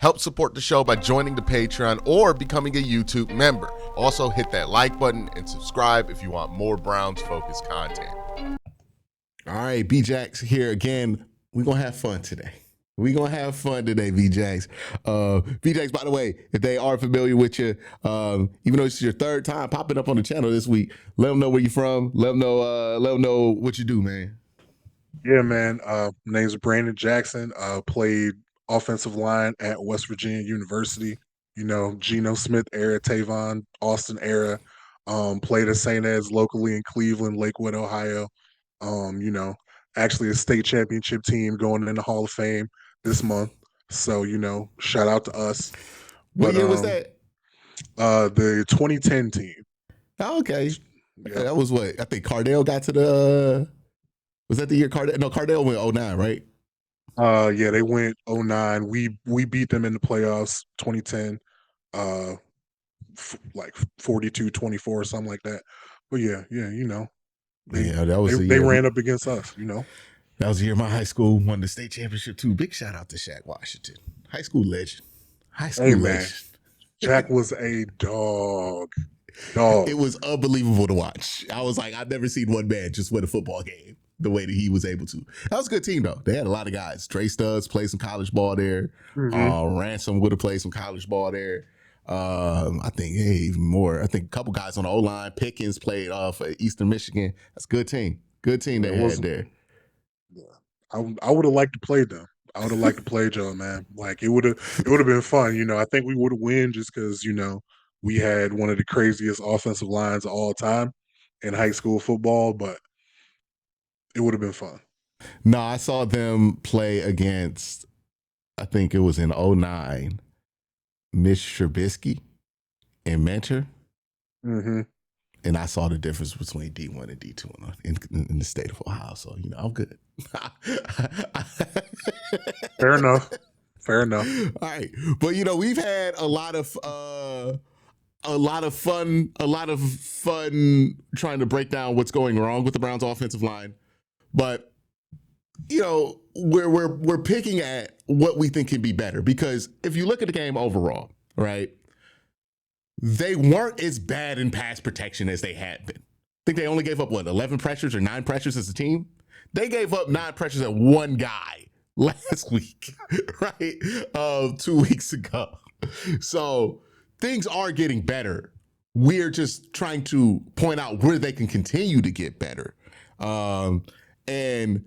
Help support the show by joining the Patreon or becoming a YouTube member. Also, hit that like button and subscribe if you want more Browns-focused content. All right, B-Jax here again. We're going to have fun today. We're going to have fun today, B-Jax. B-Jax, by the way, if they are familiar with you, even though it's your third time popping up on the channel this week, let them know where you're from. Let them know what you do, man. Yeah, man. My name's Brandon Jackson. Played offensive line at West Virginia University. You know, Geno Smith era, Tavon Austin era. Played at St. Ed's locally in Cleveland, Lakewood, Ohio. You know, actually a state championship team going in the Hall of Fame this month. So, you know, shout out to us. What year was that? The 2010 team. Oh, okay. Yeah. That was what? I think Cardell got to the... Was that the year Cardell? No, Cardell went 09, right? Yeah, they went 09. We beat them in the playoffs 2010. Like 42-24 or something like that. But yeah, you know. They ran up against us, you know. That was the year my high school won the state championship too. Big shout out to Shaq Washington. High school legend. Legend. Man. Shaq was a dog. It was unbelievable to watch. I was like, I've never seen one man just win a football game the way that he was able to. That was a good team, though. They had a lot of guys. Trey Stubbs played some college ball there. Ransom would have played some college ball there. I think even more. I think a couple guys on the O-line. Pickens played for Eastern Michigan. That's a good team. Good team they had there. Yeah. I would have liked to play them. I would have liked to play Joe, man. Like it would have been fun. You know, I think we would have won just because, you know, we had one of the craziest offensive lines of all time in high school football, but it would have been fun. No, I saw them play against, I think it was in 09, Mitch Trubisky and Mentor. Mm-hmm. And I saw the difference between D1 and D2 in the state of Ohio. So, you know, I'm good. Fair enough. All right. But, you know, we've had a lot of fun trying to break down what's going wrong with the Browns offensive line. But, you know, we're picking at what we think can be better, because if you look at the game overall, right, they weren't as bad in pass protection as they had been. I think they only gave up, 11 pressures or 9 pressures as a team? They gave up 9 pressures at one guy last week, right? 2 weeks ago. So things are getting better. We're just trying to point out where they can continue to get better. And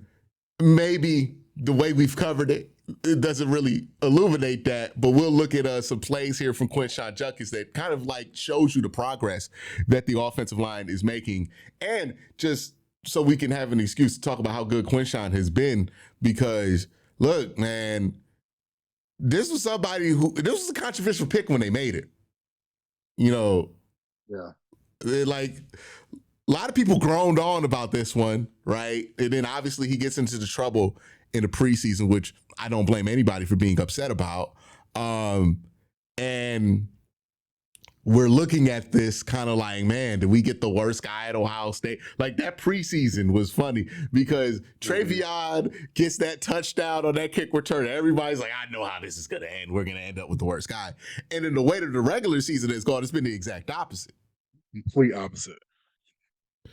maybe the way we've covered it, it doesn't really illuminate that, but we'll look at some plays here from Quinshon Judkins that kind of like shows you the progress that the offensive line is making, and just so we can have an excuse to talk about how good Quinshon has been. Because look, man, this was a controversial pick when they made it. You know, yeah, like a lot of people groaned on about this one, right? And then obviously he gets into the trouble in the preseason, which I don't blame anybody for being upset about. And we're looking at this kind of like, man, did we get the worst guy at Ohio State? Like, that preseason was funny because Travion gets that touchdown on that kick return. Everybody's like, I know how this is going to end. We're going to end up with the worst guy. And in the way that the regular season has gone, it's been the exact opposite. Complete opposite.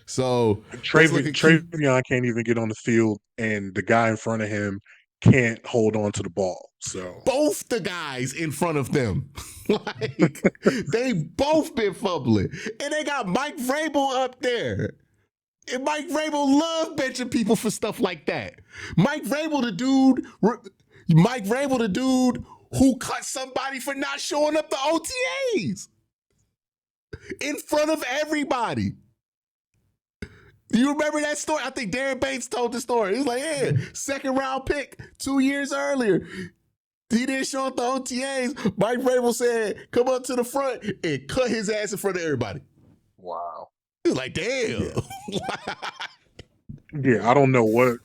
So Travion can't even get on the field, and the guy in front of him can't hold on to the ball. So both the guys in front of them, like, they both been fumbling, and they got Mike Vrabel up there. And Mike Vrabel love benching people for stuff like that. Mike Vrabel, the dude who cut somebody for not showing up to OTAs in front of everybody. You remember that story? I think Darren Bates told the story. He was like, yeah, 2nd round pick 2 years earlier. He didn't show up the OTAs. Mike Vrabel said, come up to the front and cut his ass in front of everybody. Wow. He was like, damn. Yeah, I don't know what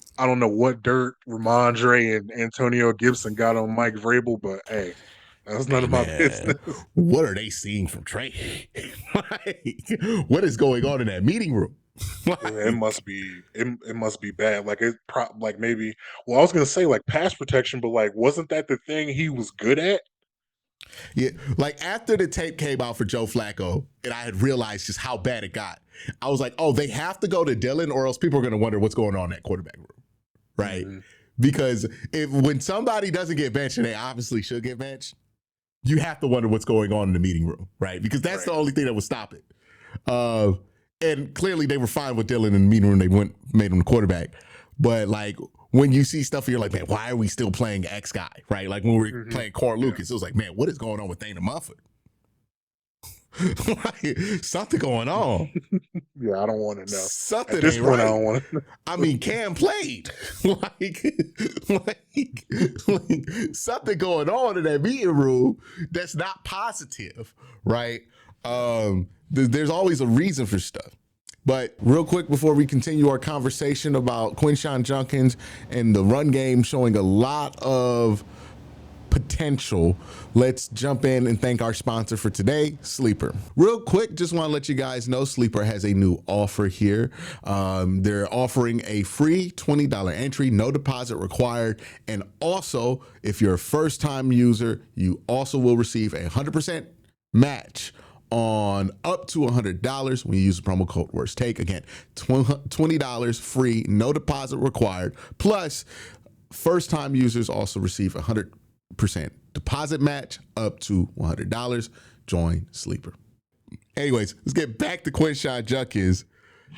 dirt Ramondre and Antonio Gibson got on Mike Vrabel, but hey, that's none of my business. What are they seeing from Trey? Like, what is going on in that meeting room? It must be bad. Like maybe. Well, I was gonna say like pass protection, but like wasn't that the thing he was good at? Yeah, like after the tape came out for Joe Flacco, and I had realized just how bad it got, I was like, oh, they have to go to Dylan, or else people are going to wonder what's going on in that quarterback room, right? Mm-hmm. Because when somebody doesn't get benched, and they obviously should get benched, you have to wonder what's going on in the meeting room, right? Because that's the only thing that would stop it. And clearly they were fine with Dylan in the meeting room. They made him the quarterback. But like when you see stuff, you're like, man, why are we still playing X guy, right? Like when we were playing Corn Lucas, it was like, man, what is going on with Dana Mufford? Like, something going on. Yeah, I don't want to know. Something At this ain't point, right. I don't want to know. I mean, Cam played. like something going on in that meeting room that's not positive, right? There's always a reason for stuff. But real quick before we continue our conversation about Quinshon Judkins and the run game showing a lot of potential, let's jump in and thank our sponsor for today, Sleeper. Real quick, just want to let you guys know Sleeper has a new offer here. They're offering a free $20 entry, no deposit required. And also, if you're a first-time user, you also will receive a 100% match on up to $100 when you use the promo code Worst Take. Again, $20 free, no deposit required. Plus, first-time users also receive 100% deposit match up to $100. Join Sleeper. Anyways, let's get back to Quinshon Judkins,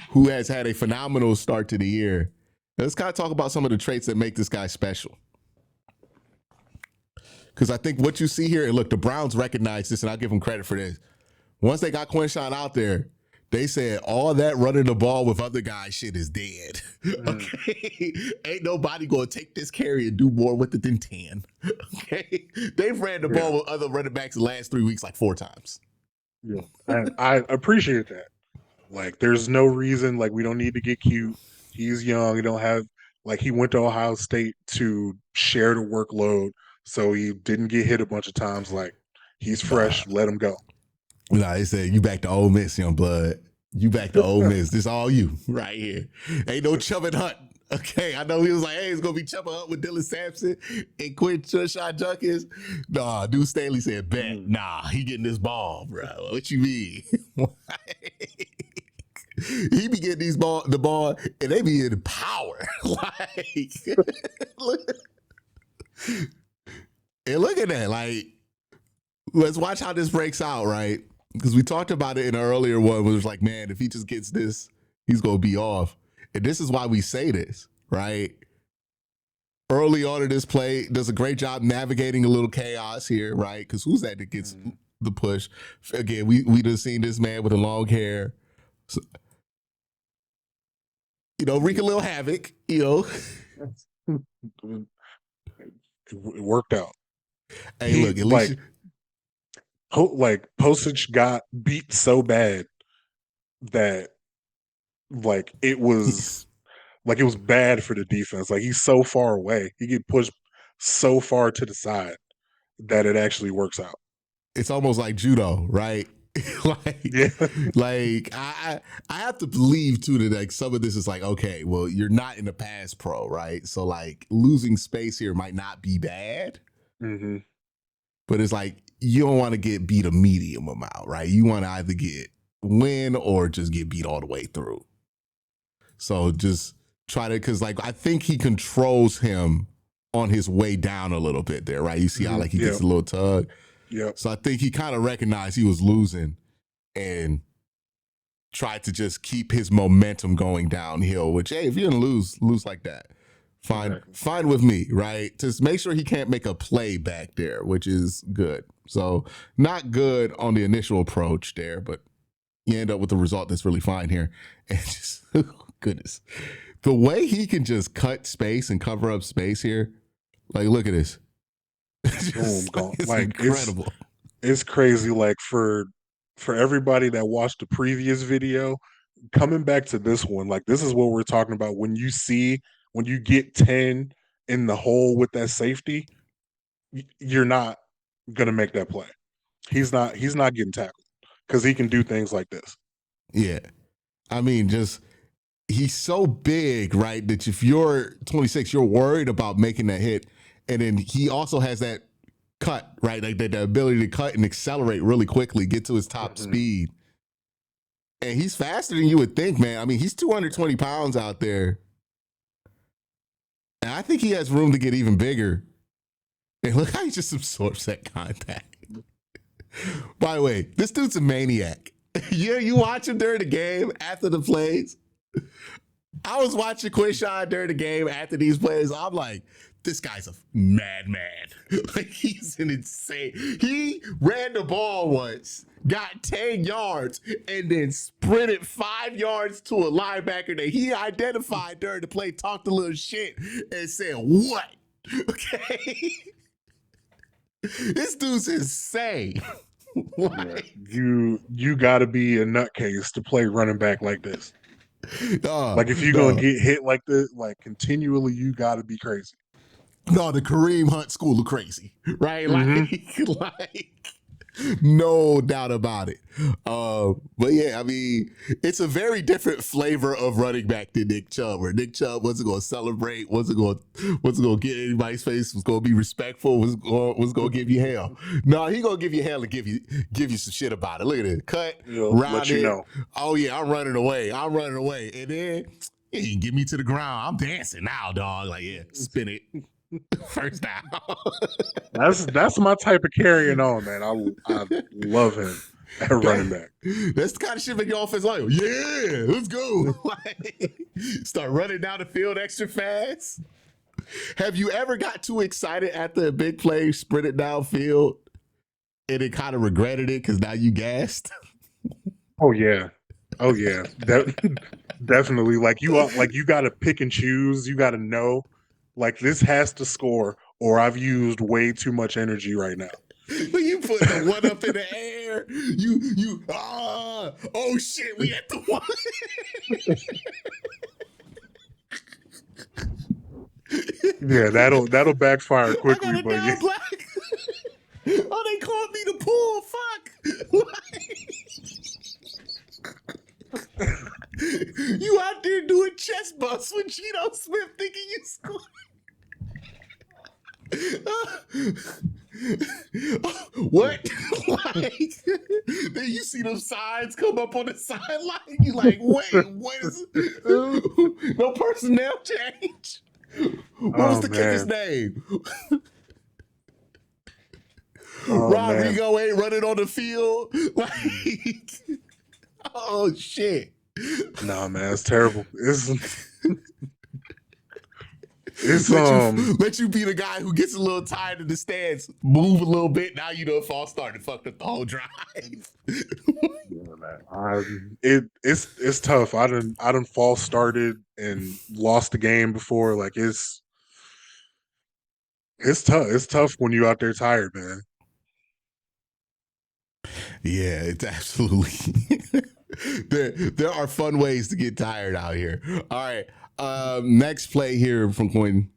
who has had a phenomenal start to the year. Let's kind of talk about some of the traits that make this guy special. Because I think what you see here, and look, the Browns recognize this, and I'll give them credit for this. Once they got Quinshon out there, they said all that running the ball with other guys shit is dead. Okay? Ain't nobody going to take this carry and do more with it than 10. Okay? They've ran the ball with other running backs the last 3 weeks like 4 times. Yeah. And I appreciate that. Like, there's no reason, like, we don't need to get cute. He's young. He don't have, like, he went to Ohio State to share the workload, so he didn't get hit a bunch of times. Like, he's fresh. Let him go. Nah, they said, you back to Ole Miss, young blood. You back to Ole Miss. This all you right here. Ain't no Chubbin Hunt. Okay, I know he was like, hey, it's going to be Chubbin Hunt with Dylan Sampson and Quinshon Judkins. Nah, Dude Staley said, bet. Nah, he getting this ball, bro. What you mean? He be getting the ball, and they be in power. Like, and look at that. Like, let's watch how this breaks out, right? Because we talked about it in an earlier one where it was like, man, if he just gets this, he's going to be off. And this is why we say this, right? Early on in this play, does a great job navigating a little chaos here, right? Because who's that gets the push? Again, we just seen this man with the long hair. So, wreak a little havoc, It worked out. Hey, look, at least... Postage got beat so bad that it was bad for the defense. Like, he's so far away. He get pushed so far to the side that it actually works out. It's almost like judo, right? I have to believe too that like some of this is like, okay, well, you're not in a pass pro, right? So like losing space here might not be bad. Mm-hmm. But it's like, you don't want to get beat a medium amount, right? You want to either win or just get beat all the way through. So just try to, because like I think he controls him on his way down a little bit there, right? You see how like he gets a little tug. Yeah. So I think he kind of recognized he was losing and tried to just keep his momentum going downhill, which, hey, if you're going to lose like that. Fine with me, right? Just make sure he can't make a play back there, which is good. So not good on the initial approach there, but you end up with a result that's really fine here. And just, goodness. The way he can just cut space and cover up space here, like, look at this. Boom, gone. It's like, incredible. It's crazy. Like, for everybody that watched the previous video, coming back to this one, like, this is what we're talking about. When you get 10 in the hole with that safety, you're not going to make that play. He's not getting tackled because he can do things like this. Yeah. I mean, he's so big, right, that if you're 26, you're worried about making that hit. And then he also has that cut, right? Like the ability to cut and accelerate really quickly, get to his top speed. And he's faster than you would think, man. I mean, he's 220 pounds out there. And I think he has room to get even bigger. And look how he just absorbs that contact. By the way, this dude's a maniac. Yeah, you watch him during the game after the plays. I was watching Quinshon during the game after these plays. I'm like, this guy's a madman. Like, he's an insane. He ran the ball once, got 10 yards, and then sprinted 5 yards to a linebacker that he identified during the play, talked a little shit, and said, what? Okay? This dude's insane. Like, you got to be a nutcase to play running back like this. Like, if you're going to get hit like this, like, continually, you got to be crazy. No, the Kareem Hunt school of crazy, right? Like, no doubt about it. But yeah, I mean, it's a very different flavor of running back than Nick Chubb, where Nick Chubb wasn't going to celebrate, wasn't going to get anybody's face, was going to be respectful, was going to give you hell. No, he going to give you hell and give you some shit about it. Look at it, cut, rounded. Let you know. Oh yeah, I'm running away, and then you can get me to the ground. I'm dancing now, dog. Like, yeah, spin it. First down. That's my type of carrying on, man. I love him at running back. That's the kind of shit make your offense like, yeah, let's go. Like, start running down the field extra fast. Have you ever got too excited after a big play, sprinted downfield, and then kind of regretted it because now you gassed? Oh yeah. Definitely. Like you got to pick and choose. You got to know. Like, this has to score, or I've used way too much energy right now. But you put the one up in the air. Oh shit, we at the one. Yeah, that'll backfire quickly, but yeah. Oh, they called me the pool. Fuck. You out there doing chest busts with Geno Smith thinking you scored. What? Like, then you see those signs come up on the sideline. You like, wait, what is it? No personnel change. What was the kicker's name? Rodrigo ain't running on the field. Like, oh shit. Nah, man, it's terrible. Let you be the guy who gets a little tired of the stands, move a little bit. Now you know false start and fucked up the whole drive. Yeah, man. It's tough. I done false started and lost the game before. Like, it's tough. It's tough when you're out there tired, man. Yeah, it's absolutely. There are fun ways to get tired out here. All right. Next play here from Quinton.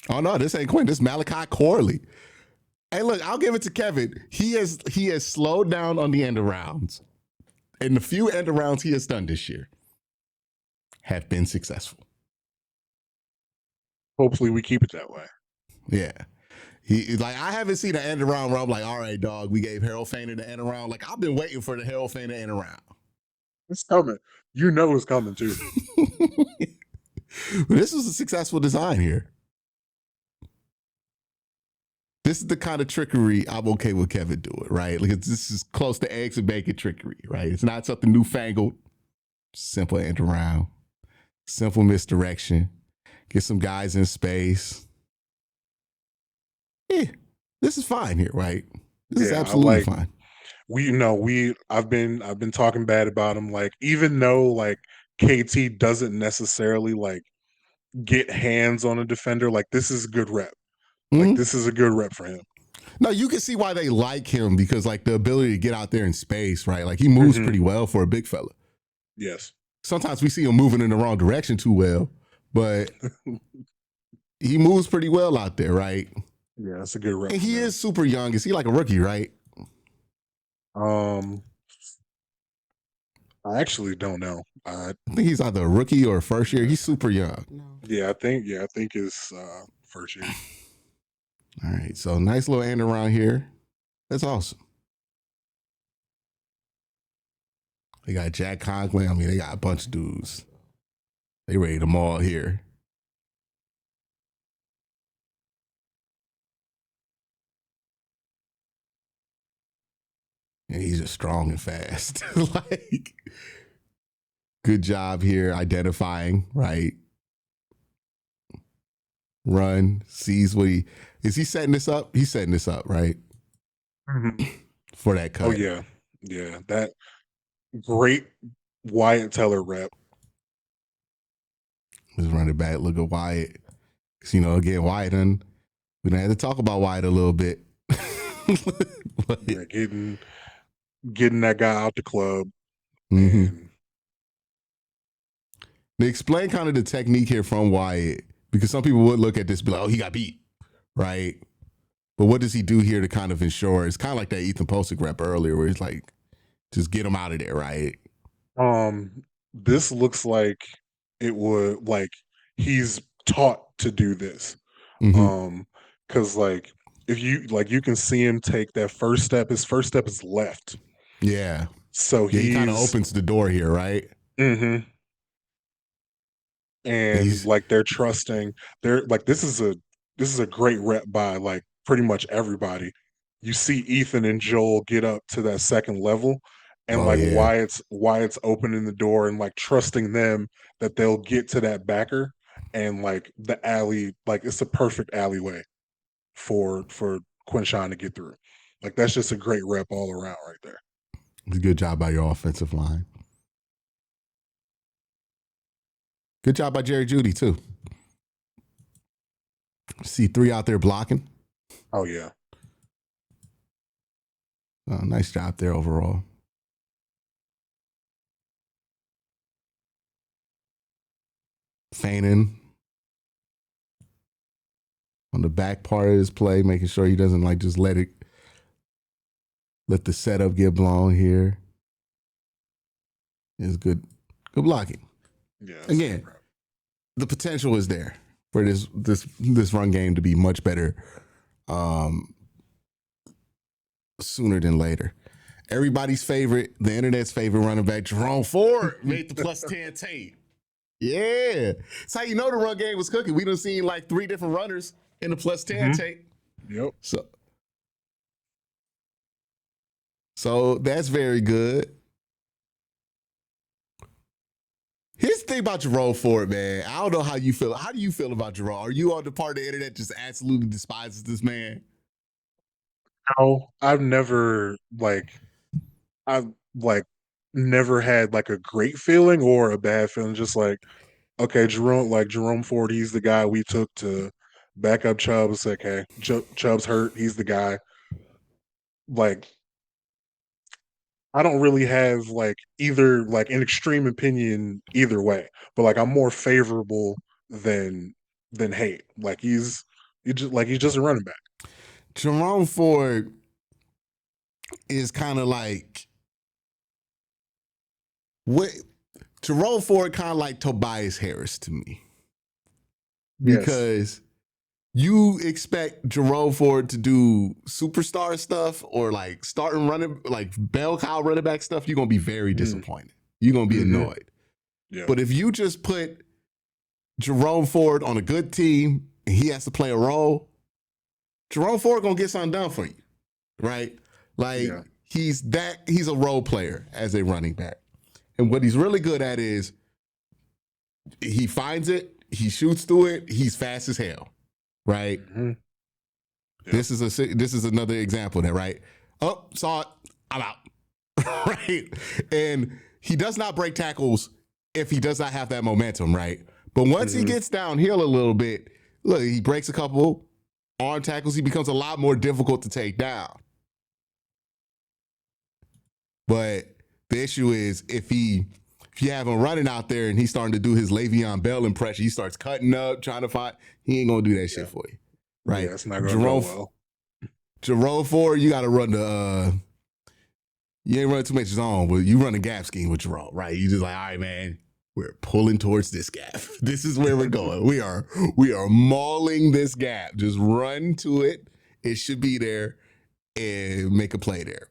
Oh no, this ain't Quinton. This is Malachi Corley. Hey, look, I'll give it to Kevin. He has slowed down on the end arounds. And the few end arounds he has done this year have been successful. Hopefully we keep it that way. Yeah. He like, I haven't seen an end around where I'm like, all right, dog, we gave Harold Feiner the end around. Like, I've been waiting for the Harold Feiner end around. It's coming. You know it's coming too. This was a successful design here. This is the kind of trickery I'm okay with Kevin doing, right? Like, this is close to eggs and bacon trickery, right? It's not something newfangled. Simple end around. Simple misdirection. Get some guys in space. Yeah, this is fine here, right? This is absolutely fine. I've been talking bad about him. Like, even though like KT doesn't necessarily like get hands on a defender, like, this is a good rep. Mm-hmm. Like, this is a good rep for him. No, you can see why they like him, because like the ability to get out there in space, right? Like, he moves pretty well for a big fella. Yes. Sometimes we see him moving in the wrong direction too well, but he moves pretty well out there, right? Yeah, that's a good rep. And he is super young. Is he like a rookie, right? I actually don't know. Uh, I think he's either a rookie or a first year. He's super young. yeah, I think it's first year. All right, so nice little end around here. That's awesome. They got Jack Conklin. I mean, they got a bunch of dudes. They rated them all here. And he's just strong and fast. Like, good job here identifying, right? Run, sees what is he setting this up? He's setting this up, right? For that cut. Oh yeah, yeah. That great Wyatt Teller rep. Let's run it back. Look at Wyatt. Because, again, Wyatt, we done had to talk about Wyatt a little bit. But, Yeah, getting that guy out the club. mm-hmm. And They explain kind of the technique here from Wyatt, because some people would look at this and be like, oh, he got beat, right? But what does he do here to kind of ensure? It's kind of like that Ethan Posick rep earlier, where he's like, just get him out of there, right? This looks like it would, like, he's taught to do this. Mm-hmm. Because like, if you can see him take that first step. His first step is left. Yeah. So he kind of opens the door here, right? Mm-hmm. And like, they're trusting. They're like, this is a great rep by like pretty much everybody. You see Ethan and Joel get up to that second level, and Wyatt's opening the door and like trusting them that they'll get to that backer, and like the alley, like it's a perfect alleyway for Quinshon to get through. Like, that's just a great rep all around right there. It's a good job by your offensive line. Good job by Jerry Jeudy too. See 3 out there blocking. Oh yeah. Nice job there overall. Feigning on the back part of his play, making sure he doesn't like just let the setup get blown here. Is good blocking. Yeah. Again, the potential is there for this run game to be much better sooner than later. Everybody's favorite, the internet's favorite running back, Jerome Ford, made the +10 tape. Yeah. That's how you know the run game was cooking. We done seen like 3 different runners in the +10 tape. Yep. So that's very good. Here's the thing about Jerome Ford, man. I don't know how you feel. How do you feel about Jerome? Are you on the part of the internet just absolutely despises this man? No, I've never never had like a great feeling or a bad feeling. Just like, okay, Jerome Ford, he's the guy we took to back up Chubbs. Okay, Chubb's hurt, he's the guy. Like, I don't really have like either like an extreme opinion either way, but like I'm more favorable than hate. Like, he's just a running back. Jerome Ford is kind of like Jerome Ford kind of like Tobias Harris to me. Because you expect Jerome Ford to do superstar stuff or like starting running, like bell cow running back stuff, you're going to be very disappointed. You're going to be annoyed. Yeah. But if you just put Jerome Ford on a good team and he has to play a role, Jerome Ford going to get something done for you, right? Like, he's a role player as a running back. And what he's really good at is he finds it, he shoots through it, he's fast as hell. Right. Yep. This is another example of that, right? Oh, saw it, I'm out. Right. And he does not break tackles if he does not have that momentum, right? But once he gets downhill a little bit, look, he breaks a couple arm tackles, he becomes a lot more difficult to take down. But the issue is if you have him running out there and he's starting to do his Le'Veon Bell impression, he starts cutting up, trying to fight, he ain't gonna do that shit for you. Right? Yeah, it's not gonna go well. Jerome Ford, you gotta run You ain't running too much zone, but you run a gap scheme with Jerome, right? You just like, all right, man, we're pulling towards this gap. This is where we're going. We are mauling this gap. Just run to it. It should be there and make a play there.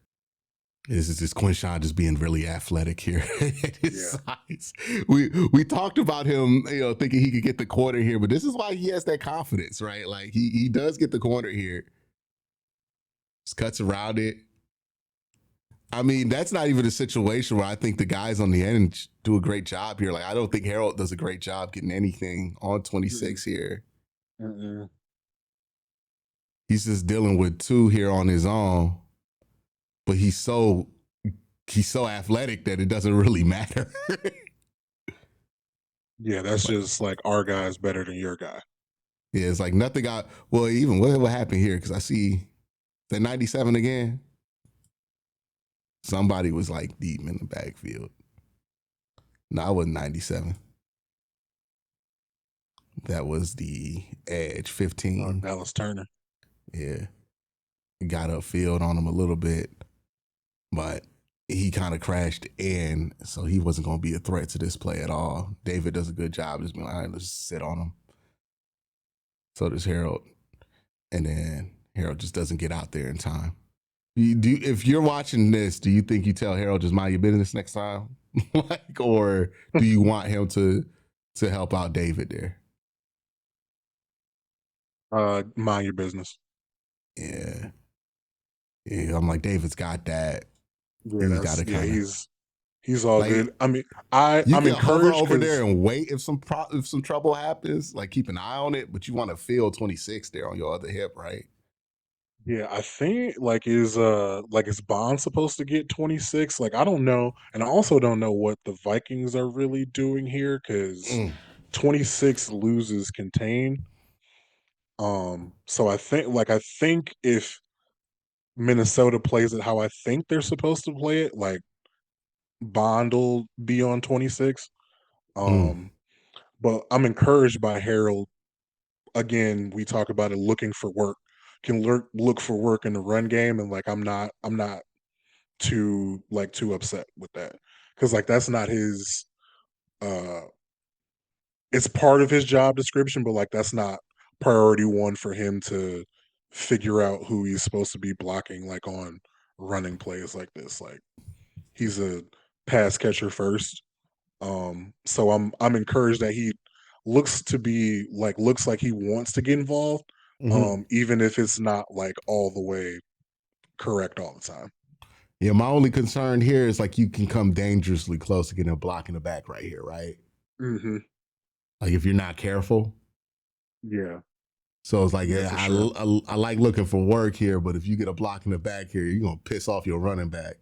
This is just Quinshon just being really athletic here at his size. We talked about him, thinking he could get the corner here, but this is why he has that confidence, right? Like he does get the corner here. Just cuts around it. I mean, that's not even a situation where I think the guys on the end do a great job here. Like, I don't think Harold does a great job getting anything on 26 here. Mm-mm. He's just dealing with 2 here on his own, but he's so athletic that it doesn't really matter. Yeah, that's just like our guy's better than your guy. Yeah, it's like nothing got. Well, even what happened here? Because I see that 97 again. Somebody was like deep in the backfield. No, I wasn't 97. That was the edge 15. Dallas Turner. Yeah. Got upfield on him a little bit, but he kind of crashed in, so he wasn't going to be a threat to this play at all. David does a good job just being like, all right, let's sit on him. So does Harold. And then Harold just doesn't get out there in time. If you're watching this, do you think you tell Harold just mind your business next time? Or do you want him to help out David there? Mind your business. Yeah. Yeah, I'm like, David's got that. Yeah, He's got to kind of. He's all like, good. I mean, you I'm can hover encouraged over there and wait if some trouble happens. Like keep an eye on it, but you want to feel 26 there on your other hip, right? Yeah, I think is Bond supposed to get 26? Like I don't know, and I also don't know what the Vikings are really doing here because 26 loses contain. So I think if Minnesota plays it how I think they're supposed to play it, like Bond will be on 26. But I'm encouraged by Harold. Again, we talk about it looking for work. Can look for work in the run game, and like I'm not too upset with that because like that's not his. It's part of his job description, but like that's not priority 1 for him to figure out who he's supposed to be blocking like on running plays like this. Like he's a pass catcher first. So I'm encouraged that he looks like he wants to get involved, even if it's not like all the way correct all the time. Yeah, my only concern here is like you can come dangerously close to getting a block in the back right here, right? Mm-hmm. Like if you're not careful. Yeah. So it's like, Yeah, I like looking for work here, but if you get a block in the back here, you're gonna piss off your running back.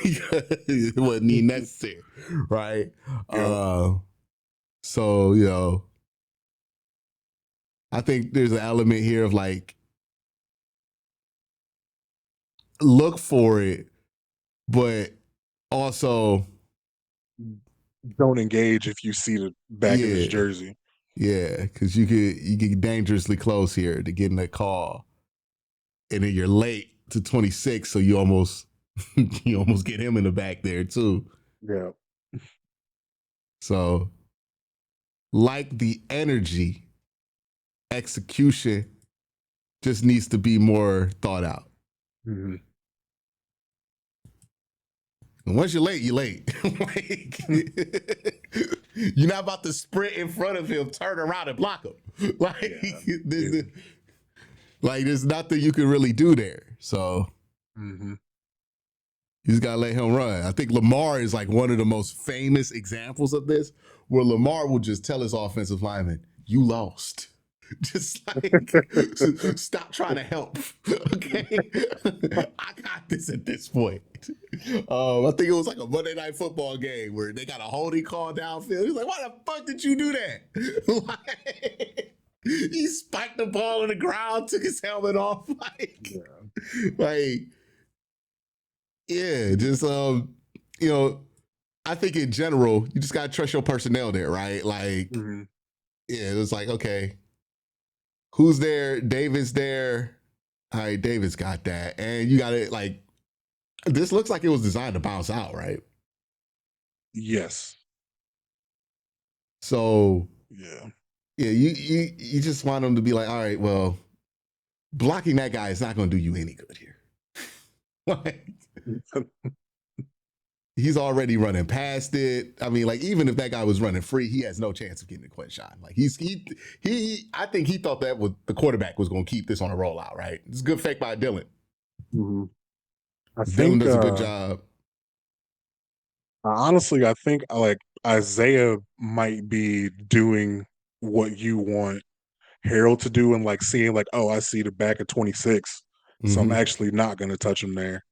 It wasn't even necessary, right? Yep. So I think there's an element here of like look for it, but also don't engage if you see the back of his jersey. Yeah, because you get dangerously close here to getting that call, and then you're late to 26, so you almost get him in the back there too. Yeah. So, like the energy, execution just needs to be more thought out. Mm-hmm. And once you're late. Like, you're not about to sprint in front of him, turn around and block him. Like, like there's nothing you can really do there. So you just gotta let him run. I think Lamar is like one of the most famous examples of this, where Lamar will just tell his offensive lineman, "You lost." Just like stop trying to help. Okay. I got this at this point. I think it was like a Monday Night Football game where they got a holding call downfield. He's like, why the fuck did you do that? Like, he spiked the ball in the ground, took his helmet off. Just I think in general, you just gotta trust your personnel there, right? Like, it's like, okay. Who's there? David's there. All right, David's got that. And you got to, like, This looks like it was designed to bounce out, right? Yes. So Yeah. yeah, you just want them to be like, all right, well, blocking that guy is not going to do you any good here. Like, he's already running past it. I mean, like, even if that guy was running free, he has no chance of getting a Quinshon. Like, I think he thought that the quarterback was going to keep this on a rollout, right? It's a good fake by Dylan. Mm-hmm. I Dylan think does a good job. honestly, I think like Isaiah might be doing what you want Harold to do, and like seeing like, oh, I see the back of 26, so I'm actually not going to touch him there,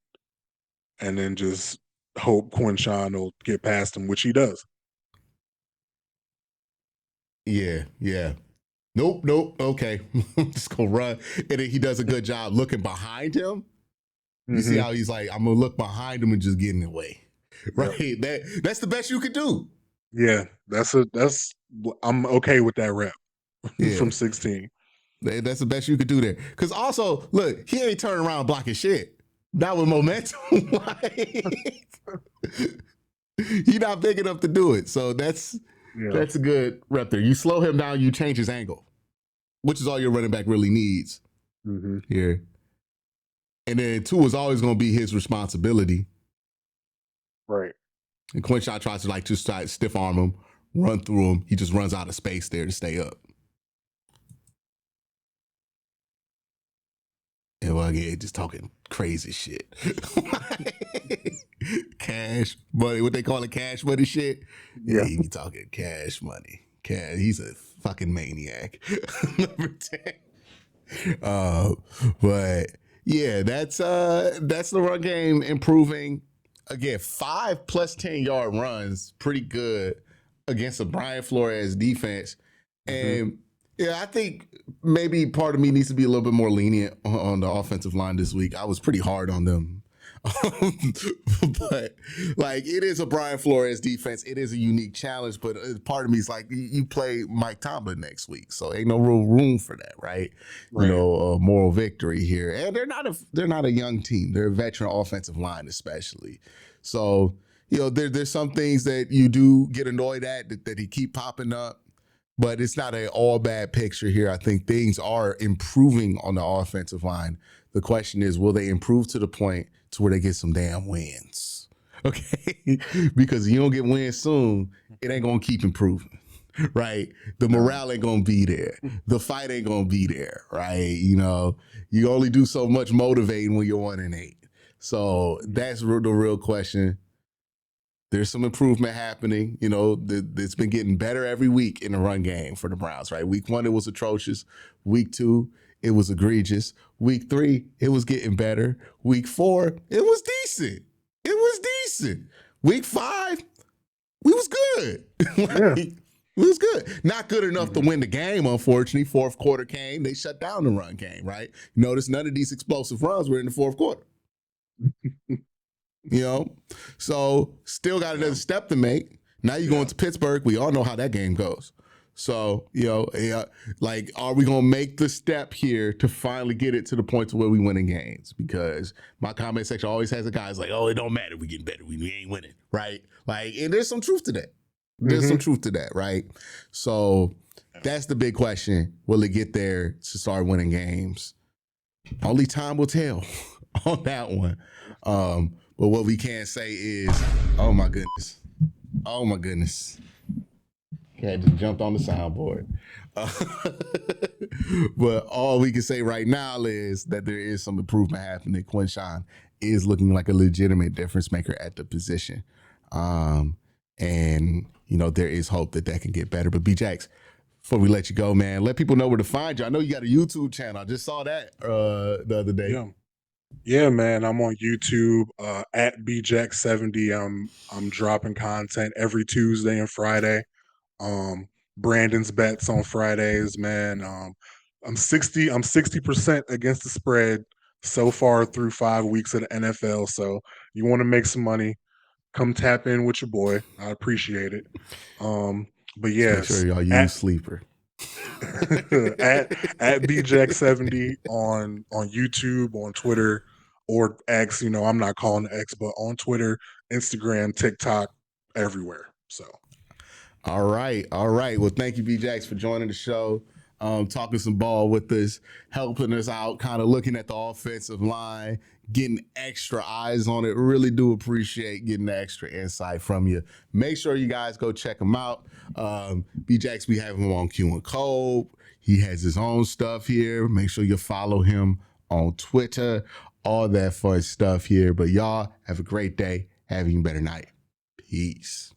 and then just hope Quinshon will get past him, which he does. Yeah. Nope. Okay. Just go run. And then he does a good job looking behind him. You see how he's like, I'm going to look behind him and just get in the way. Right? Yep. That's the best you could do. Yeah, I'm okay with that rep from 16. That's the best you could do there. Because also, look, he ain't turning around blocking shit. Not with momentum. He's not big enough to do it. So that's a good rep there. You slow him down, you change his angle, which is all your running back really needs here. And then 2 is always going to be his responsibility. Right. And Quinshon tries to like just try to stiff arm him, run through him. He just runs out of space there to stay up. And well, yeah, just talking crazy shit. Cash money, what they call it, cash money shit. Yeah, he be talking cash money. He's a fucking maniac. Number 10. But yeah, that's the run game improving. Again, 5 plus 10-yard runs, pretty good against a Brian Flores defense. And yeah, I think maybe part of me needs to be a little bit more lenient on the offensive line this week. I was pretty hard on them. But like, it is a Brian Flores defense. It is a unique challenge, but part of me is like, you play Mike Tomlin next week, so ain't no real room for that, right? You know, a moral victory here. And they're not a young team. They're a veteran offensive line, especially. So, you know, there's some things that you do get annoyed at that he keep popping up. But it's not an all bad picture here. I think things are improving on the offensive line. The question is, will they improve to the point to where they get some damn wins? Okay? Because if you don't get wins soon, it ain't going to keep improving, right? The morale ain't going to be there. The fight ain't going to be there, right? You know, you only do so much motivating when you're 1-8. So that's the real question. There's some improvement happening. You know, it's been getting better every week in the run game for the Browns, right? Week 1, it was atrocious. Week 2, it was egregious. Week 3, it was getting better. Week 4, it was decent. Week 5, we was good. We was good. Not good enough to win the game, unfortunately. Fourth quarter came. They shut down the run game, right? Notice none of these explosive runs were in the fourth quarter. You know, so still got another step to make. Now you're going to Pittsburgh. We all know how that game goes. So, you know, like, are we going to make the step here to finally get it to the point to where we winning games? Because my comment section always has the guys like, oh, it don't matter. We getting better. We ain't winning, right? Like, and there's some truth to that. There's some truth to that, right? So that's the big question. Will it get there to start winning games? Only time will tell on that one. But what we can say is, oh my goodness. Had just jumped on the soundboard. But all we can say right now is that there is some improvement happening. Quinshon is looking like a legitimate difference maker at the position. And, you know, there is hope that can get better. But B-Jax, before we let you go, man, let people know where to find you. I know you got a YouTube channel. I just saw that the other day. Yeah, man. I'm on YouTube at bjack70. I'm dropping content every Tuesday and Friday. Brandon's bets on Fridays, man. I'm 60% against the spread so far through 5 weeks of the NFL. So you want to make some money, come tap in with your boy. I appreciate it. But yeah, make sure y'all use Sleeper. at bjack70 on YouTube, on Twitter, or X. I'm not calling it X, but on Twitter, Instagram, TikTok, everywhere. So. All right. Well, thank you, B-Jax, for joining the show, talking some ball with us, helping us out, kind of looking at the offensive line, getting extra eyes on it. Really do appreciate getting the extra insight from you. Make sure you guys go check him out. B-Jax, we have him on Q and Code. He has his own stuff here. Make sure you follow him on Twitter, all that fun stuff here. But y'all have a great day. Have an even better night. Peace.